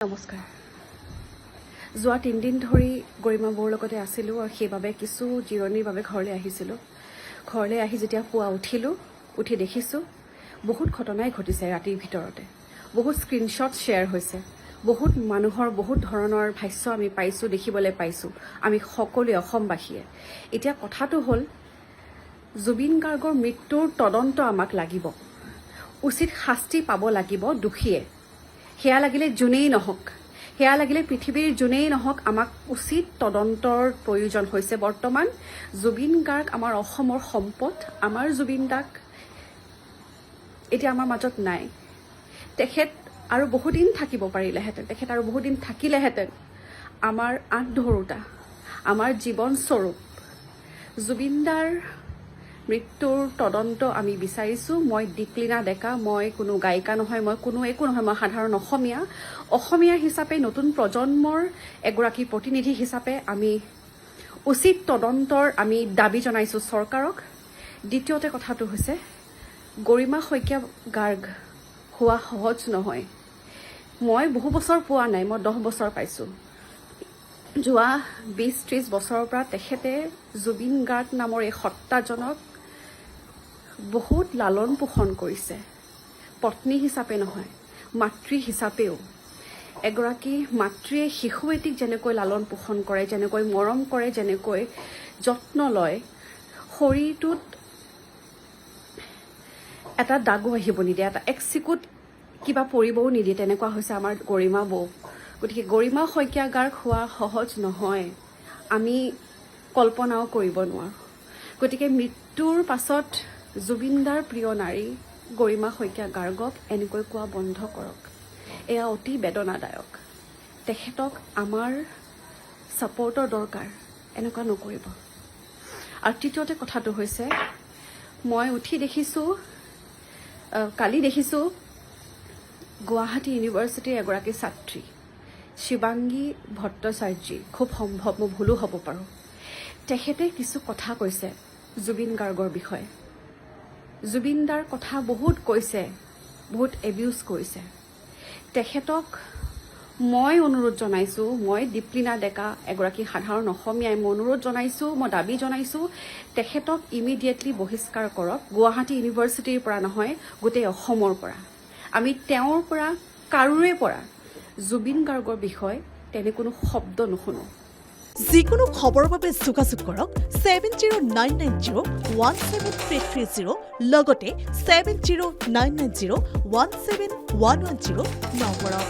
নমস্কাৰ। যোৱা 3 দিন ধৰি গৰিমা বৌৰ লগতে আছিলোঁ আৰু সেইবাবে কিছু জিৰণিৰ বাবে ঘৰলৈ আহিছিলোঁ। ঘৰলৈ আহি যেতিয়া পুৱা উঠি দেখিছোঁ বহুত ঘটনাই ঘটিছে ৰাতিৰ ভিতৰতে। বহুত স্ক্ৰীনশ্বট শ্বেয়াৰ হৈছে, বহুত মানুহৰ বহুত ধৰণৰ ভাষ্য আমি পাইছোঁ, দেখিবলৈ পাইছোঁ আমি সকলোৱে অসমবাসীয়ে। এতিয়া কথাটো হ'ল জুবিন গাৰ্গৰ মৃত্যুৰ তদন্ত আমাক লাগিব, উচিত শাস্তি পাব লাগিব দোষীয়ে। সেয়া লাগিলে যোনেই নহওক, সেয়া লাগিলে পৃথিৱীৰ যোনেই নহওক, আমাক উচিত তদন্তৰ প্ৰয়োজন হৈছে। বৰ্তমান জুবিন গাৰ্গ আমাৰ অসমৰ সম্পদ। আমাৰ জুবিন দাক এতিয়া আমাৰ মাজত নাই। তেখেত আৰু বহুদিন থাকিব পাৰিলেহেঁতেন, তেখেত আৰু বহুদিন থাকিলেহেঁতেন। আমাৰ আঁত ধৰোঁতা, আমাৰ জীৱনস্বৰূপ জুবিন দাৰ মৃত্যুৰ তদন্ত আমি বিচাৰিছোঁ। মই দীপলিনা ডেকা, মই কোনো গায়িকা নহয়, মই কোনো একো নহয়, মই সাধাৰণ অসমীয়া হিচাপে নতুন প্ৰজন্মৰ এগৰাকী প্ৰতিনিধি হিচাপে আমি উচিত তদন্তৰ আমি দাবী জনাইছোঁ চৰকাৰক। দ্বিতীয়তে কথাটো হৈছে গৰিমা শইকীয়া গাৰ্গ হোৱা সহজ নহয়। মই বহু বছৰ পোৱা নাই, মই 10 বছৰ পাইছোঁ। যোৱা 20-30 বছৰৰ পৰা তেখেতে জুবিন গাৰ্গ নামৰ এই সত্তাজনক বহুত লালন পোষণ কৰিছে। পত্নী হিচাপে নহয়, মাতৃ হিচাপেও। এগৰাকী মাতৃয়ে শিশু এটিক যেনেকৈ লালন পোষণ কৰে, যেনেকৈ মৰম কৰে, যেনেকৈ যত্ন লয়, শৰীৰটোত এটা দাগো আহিব নিদিয়ে, এটা একচিকুট কিবা পৰিবও নিদিয়ে, তেনেকুৱা হৈছে আমাৰ গৰিমা বৌ। গতিকে গৰিমা শইকীয়া গাৰ্গ হোৱা সহজ নহয়, আমি কল্পনাও কৰিব নোৱাৰোঁ। গতিকে মৃত্যুৰ পাছত জুবিনদাৰ প্ৰিয় নাৰী গৰিমা শইকীয়া গাৰ্গক এনেকৈ কোৱা বন্ধ কৰক। এয়া অতি বেদনাদায়ক। তেখেতক আমাৰ ছাপৰ্টৰ দৰকাৰ, এনেকুৱা নকৰিব। আৰু তৃতীয়তে কথাটো হৈছে মই উঠি দেখিছোঁ, কালি দেখিছোঁ গুৱাহাটী ইউনিভাৰ্চিটিৰ এগৰাকী ছাত্ৰী শিৱাংগী ভট্টাচাৰ্যী, খুব সম্ভৱ মই ভুলো হ'ব পাৰোঁ, তেখেতে কিছু কথা কৈছে জুবিন গাৰ্গৰ বিষয়ে। জুবিন দাৰ কথা বহুত কৈছে, বহুত এবিউজ কৰিছে। তেখেতক মই অনুৰোধ জনাইছোঁ, মই দীপলিনা ডেকা এগৰাকী সাধাৰণ অসমীয়াই মই অনুৰোধ জনাইছোঁ, মই দাবী জনাইছোঁ তেখেতক ইমিডিয়েটলি বহিষ্কাৰ কৰক। গুৱাহাটী ইউনিভাৰ্চিটিৰ পৰা নহয়, গোটেই অসমৰ পৰা। আমি তেওঁৰ পৰা কাৰোৰে পৰা জুবিন গাৰ্গৰ বিষয়ে তেনে কোনো শব্দ নুশুনো। যিকোনো খবৰৰ বাবে যোগাযোগ কৰক 7099017330 লগতে 7099017110 নম্বৰত।